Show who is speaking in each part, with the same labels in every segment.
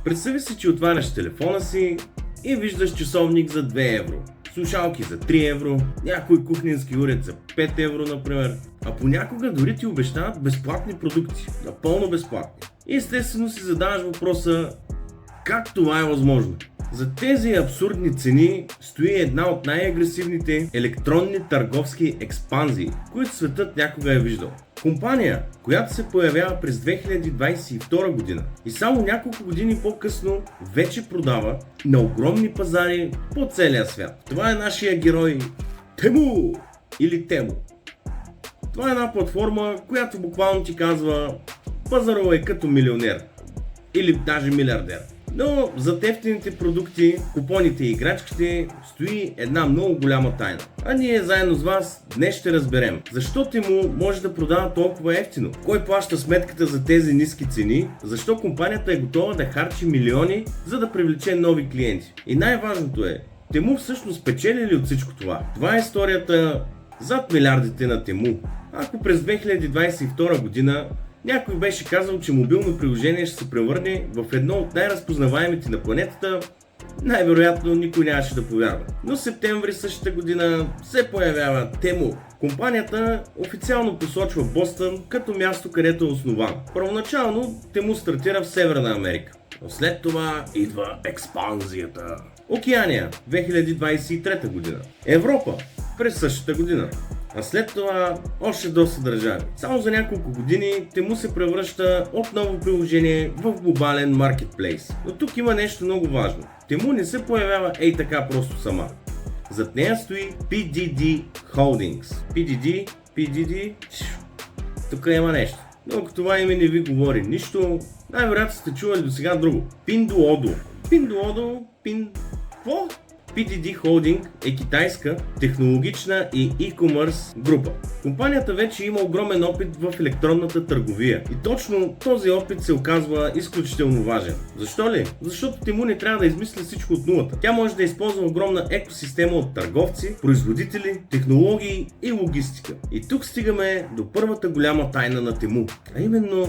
Speaker 1: Представи си, че отваряш телефона си и виждаш часовник за 2 евро, слушалки за 3 евро, някой кухненски уред за 5 евро, например. А понякога дори ти обещават безплатни продукти, напълно безплатни. И естествено си задаваш въпроса, как това е възможно? За тези абсурдни цени стои една от най-агресивните електронни търговски експанзии, които светът някога е виждал. Компания, която се появява през 2022 година и само няколко години по-късно вече продава на огромни пазари по целия свят. Това е нашия герой Тему или Тему. Това е една платформа, която буквално ти казва пазарувай като милионер или даже милиардер. Но за ефтините продукти, купоните и играчките стои една много голяма тайна. А ние заедно с вас днес ще разберем защо Тему може да продава толкова ефтино, кой плаща сметката за тези ниски цени, защо компанията е готова да харчи милиони, за да привлече нови клиенти. И най-важното е, Тему всъщност печели ли от всичко това? Това е историята зад милиардите на Тему. Ако през 2022 година някой беше казал, че мобилно приложение ще се превърне в едно от най-разпознаваемите на планетата, най-вероятно никой нямаше да повярва. Но в септември същата година се появява Тему. Компанията официално посочва Бостън като място, където е основан. Първоначално Тему стартира в Северна Америка, но след това идва експанзията. Океания, 2023 година. Европа, през същата година. А след това още доста държави. Само за няколко години Тему се превръща от ново приложение в глобален маркетплейс. Но тук има нещо много важно. Тему не се появява ей така просто сама. Зад нея стои PDD Holdings. PDD, тук има нещо. Но ако това име не ви говори нищо, най-вероятно сте чували до сега друго. Pinduoduo. Какво? PDD Holding е китайска, технологична и e-commerce група. Компанията вече има огромен опит в електронната търговия и точно този опит се оказва изключително важен. Защо ли? Защото Тему не трябва да измисли всичко от нулата. Тя може да използва огромна екосистема от търговци, производители, технологии и логистика. И тук стигаме до първата голяма тайна на Тему, а именно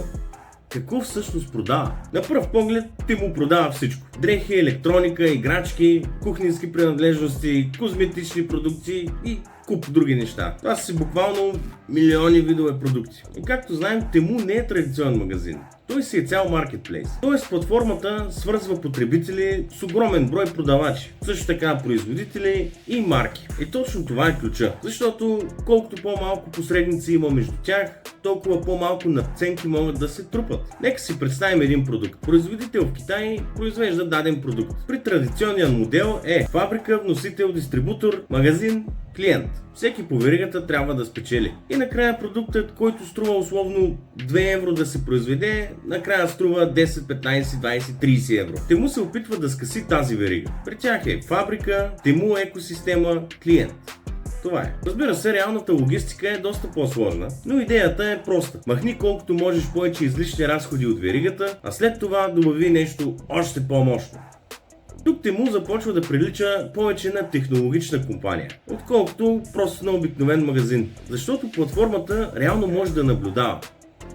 Speaker 1: какво всъщност продава? На пръв поглед Тему продава всичко. Дрехи, електроника, играчки, кухненски принадлежности, козметични продукти и куп други неща. Това са си буквално милиони видове продукти. И както знаем, Тему не е традиционен магазин. Той си е цял маркетплейс. Тоест платформата свързва потребители с огромен брой продавачи, също така производители и марки. И точно това е ключа. Защото колкото по-малко посредници има между тях, толкова по-малко надценки могат да се трупат. Нека си представим един продукт. Производител в Китай произвежда даден продукт. При традиционния модел е фабрика, вносител, дистрибутор, магазин, клиент. Всеки по веригата трябва да спечели. И накрая продуктът, който струва условно 2 евро да се произведе, накрая струва 10, 15, 20, 30 евро. Тему се опитва да скъси тази верига. При тях е фабрика, Тему екосистема, клиент. Това е. Разбира се, реалната логистика е доста по-сложна, но идеята е проста. Махни колкото можеш повече излишни разходи от веригата, а след това добави нещо още по-мощно. Тук Тему започва да прилича повече на технологична компания, отколкото просто на обикновен магазин, защото платформата реално може да наблюдава.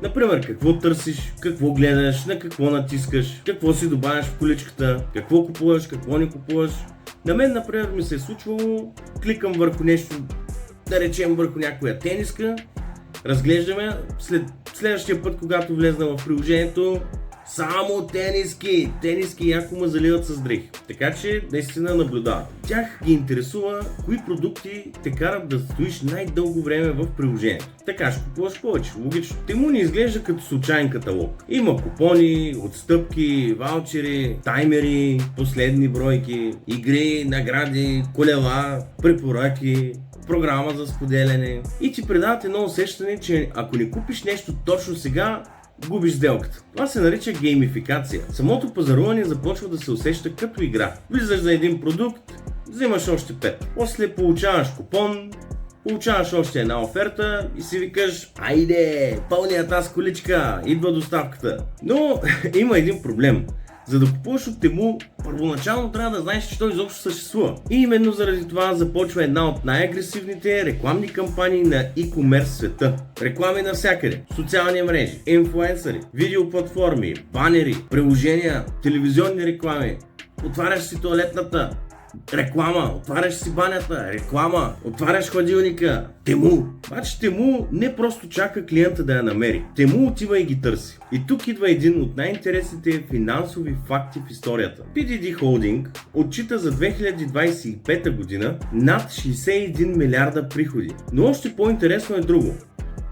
Speaker 1: Например, какво търсиш, какво гледаш, на какво натискаш, какво си добавяш в количката, какво купуваш, какво не купуваш. На мен, например, ми се е случвало, кликам върху нещо, да речем върху някоя тениска, разглеждаме, следващия път, когато влезна в приложението, само тениски яко ме заливат с дрехи. Така че наистина наблюдават. Тях ги интересува кои продукти те карат да стоиш най-дълго време в приложението. Така ще купуваш повече, логично. Тему не изглежда като случайен каталог. Има купони, отстъпки, ваучери, таймери, последни бройки, игри, награди, колела, препоръки, програма за споделяне и ти предават едно усещане, че ако не купиш нещо точно сега, губиш сделката. Това се нарича геймификация. Самото пазаруване започва да се усеща като игра. Влизаш за един продукт, взимаш още 5. После получаваш купон, получаваш още една оферта и си викаш: айде, пълния тази количка, идва доставката. Но има един проблем. За да купуваш от Тему, първоначално трябва да знаеш, че той изобщо съществува. И именно заради това започва една от най-агресивните рекламни кампании на e-commerce света. Реклами навсякъде, социални мрежи, инфлуенсъри, видеоплатформи, банери, приложения, телевизионни реклами. Отваряш си тоалетната, реклама, отваряш си банята, реклама, отваряш хладилника, Тему. Обаче Тему не просто чака клиента да я намери, Тему отива и ги търси. И тук идва един от най-интересните финансови факти в историята. PDD Holding отчита за 2025 година над 61 милиарда приходи. Но още по-интересно е друго.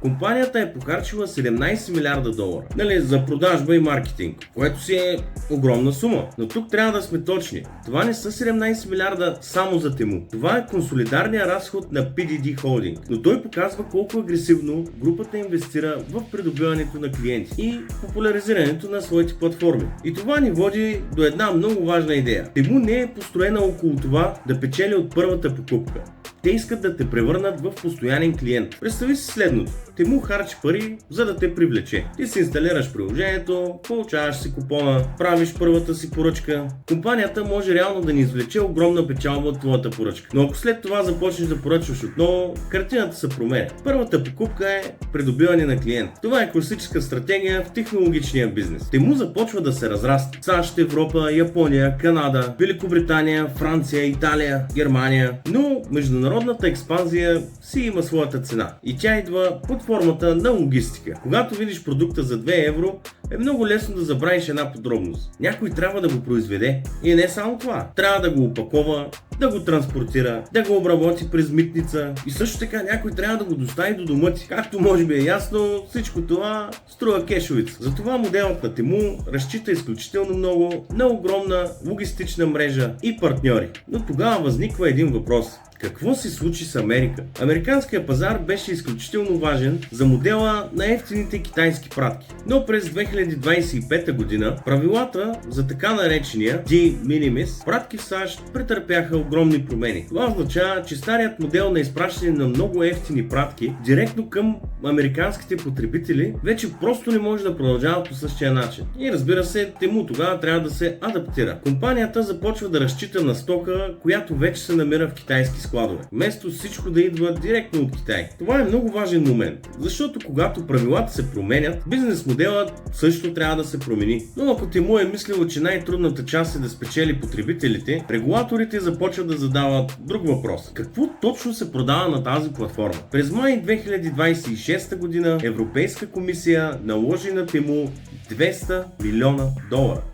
Speaker 1: Компанията е похарчила 17 милиарда долара, за продажба и маркетинг, което си е огромна сума. Но тук трябва да сме точни. Това не са 17 милиарда само за Тему. Това е консолидарния разход на PDD Holding. Но той показва колко агресивно групата инвестира в придобиването на клиенти и популяризирането на своите платформи. И това ни води до една много важна идея. Тему не е построена около това да печели от първата покупка. Те искат да те превърнат в постоянен клиент. Представи си следното. Тему харчи пари, за да те привлече. Ти си инсталираш приложението, получаваш си купона, правиш първата си поръчка. Компанията може реално да ни извлече огромна печалба от твоята поръчка. Но ако след това започнеш да поръчваш отново, картината се променя. Първата покупка е придобиване на клиент. Това е класическа стратегия в технологичния бизнес. Тему започва да се разраства. САЩ, Европа, Япония, Канада, Великобритания, Франция, Италия, Германия. Но международната експанзия си има своята цена. И тя идва под формата на логистика. Когато видиш продукта за 2 евро, е много лесно да забравиш една подробност. Някой трябва да го произведе. И не само това. Трябва да го опакова, да го транспортира, да го обработи през митница и също така някой трябва да го достави до дома ти. Както може би е ясно, всичко това струва кешовица. Затова моделът на Тему разчита изключително много на огромна логистична мрежа и партньори. Но тогава възниква един въпрос. Какво се случи с Америка? Американският пазар беше изключително важен за модела на ефтините китайски пратки. Но през 2025 година правилата за така наречения de minimis пратки в САЩ претърпяха огромни промени. Това означава, че старият модел на изпращане на много ефтини пратки директно към американските потребители вече просто не може да продължава по същия начин. И разбира се, Тему тогава трябва да се адаптира. Компанията започва да разчита на стока, която вече се намира в китайски складове, вместо всичко да идва директно от Китай. Това е много важен момент, защото когато правилата се променят, бизнес моделът също трябва да се промени. Но ако Тему е мислило, че най-трудната част е да спечели потребителите, регулаторите започват да задават друг въпрос. Какво точно се продава на тази платформа? През май 2026 година Европейска комисия наложи на Тему $200 милиона.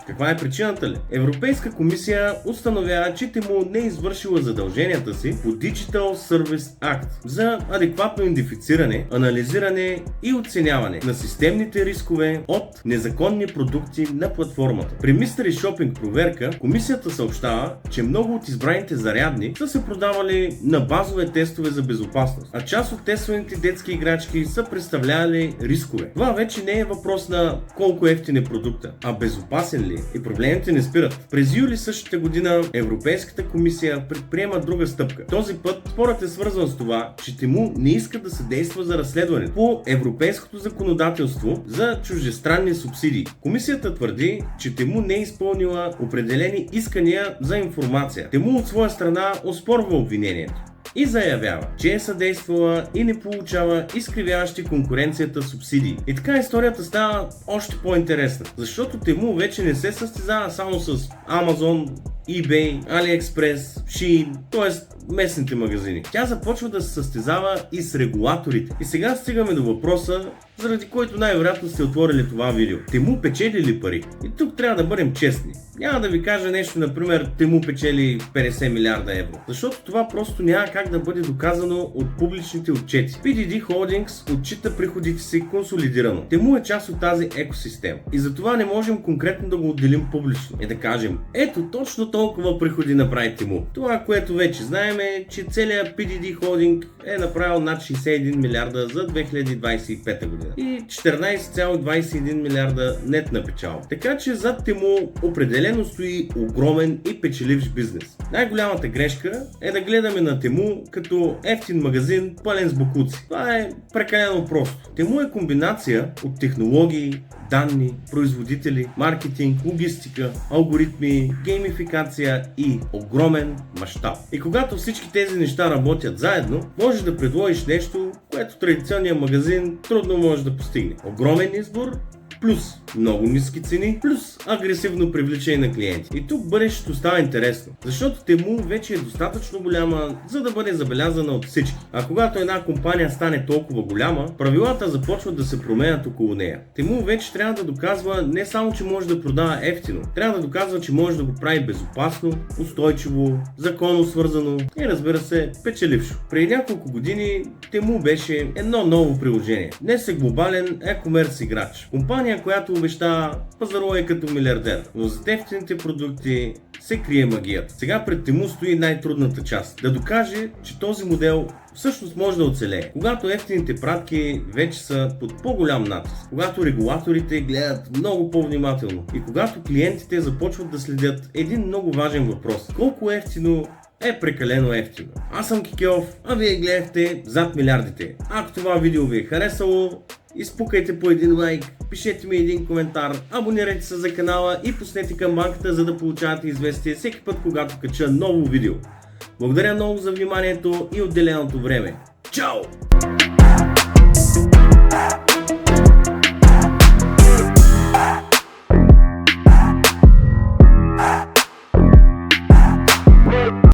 Speaker 1: Каква е причината ли? Европейска комисия установява, че Тему не е извършила задълженията си по Digital Service Act за адекватно идентифициране, анализиране и оценяване на системните рискове от незаконни продукти на платформата. При Mystery Shopping проверка комисията съобщава, че много от избраните зарядни са се продавали на базове тестове за безопасност, а част от тестваните детски играчки са представлявали рискове. Това вече не е въпрос на колко ефтин е продукта, а безопасен ли и проблемите не спират. През юли същата година Европейската комисия предприема друга стъпка. Този път спорът е свързан с това, че Тему не иска да съдейства за разследване по европейското законодателство за чуждестранни субсидии. Комисията твърди, че Тему не е изпълнила определени искания за информация. Тему от своя страна оспорва обвинението и заявява, че е съдействала и не получава изкривяващи конкуренцията субсидии. И така историята става още по-интересна, защото Тему вече не се състезава само с Amazon, eBay, AliExpress, Shein, т.е. местните магазини. Тя започва да се състезава и с регулаторите. И сега стигаме до въпроса, заради който най-вероятно сте отворили това видео. Тему печели ли пари? И тук трябва да бъдем честни. Няма да ви кажа нещо, например, Тему печели 50 милиарда евро. Защото това просто няма как да бъде доказано от публичните отчети. PDD Holdings отчита приходите си консолидирано. Тему е част от тази екосистема. И затова не можем конкретно да го отделим публично. И да кажем, ето точно толкова приходи направи Тему. Това, което вече знаем е, че целият PDD Holding е направил над 61 милиарда за 2025 година. и 14,21 милиарда нетна печалба. Така че зад Тему определено стои огромен и печеливш бизнес. Най-голямата грешка е да гледаме на Тему като ефтин магазин пълен с бокуци. Това е прекалено просто. Тему е комбинация от технологии, данни, производители, маркетинг, логистика, алгоритми, геймификация и огромен мащаб. И когато всички тези неща работят заедно, можеш да предложиш нещо, което традиционният магазин трудно може да постигне. Огромен избор, плюс много ниски цени, плюс агресивно привличане на клиенти. И тук бъдещето става интересно, защото Тему вече е достатъчно голяма, за да бъде забелязана от всички. А когато една компания стане толкова голяма, правилата започват да се променят около нея. Тему вече трябва да доказва не само, че може да продава ефтино, трябва да доказва, че може да го прави безопасно, устойчиво, законно свързано и, разбира се, печелившо. Преди няколко години Тему беше едно ново приложение. Днес е глобален e-commerce играч. Компания, която обещава пазаруе като милиардер, но за ефтините продукти се крие магията. Сега пред Тему стои най-трудната част. Да докаже, че този модел всъщност може да оцелее. Когато ефтините пратки вече са под по-голям натиск, когато регулаторите гледат много по-внимателно и когато клиентите започват да следят един много важен въпрос. Колко ефтино е прекалено ефтино? Аз съм Кикелов, а вие гледахте Зад милиардите. Ако това видео ви е харесало, изпукайте по един лайк, пишете ми един коментар, абонирайте се за канала и пуснете камбанката, за да получавате известие всеки път, когато кача ново видео. Благодаря много за вниманието и отделеното време. Чао!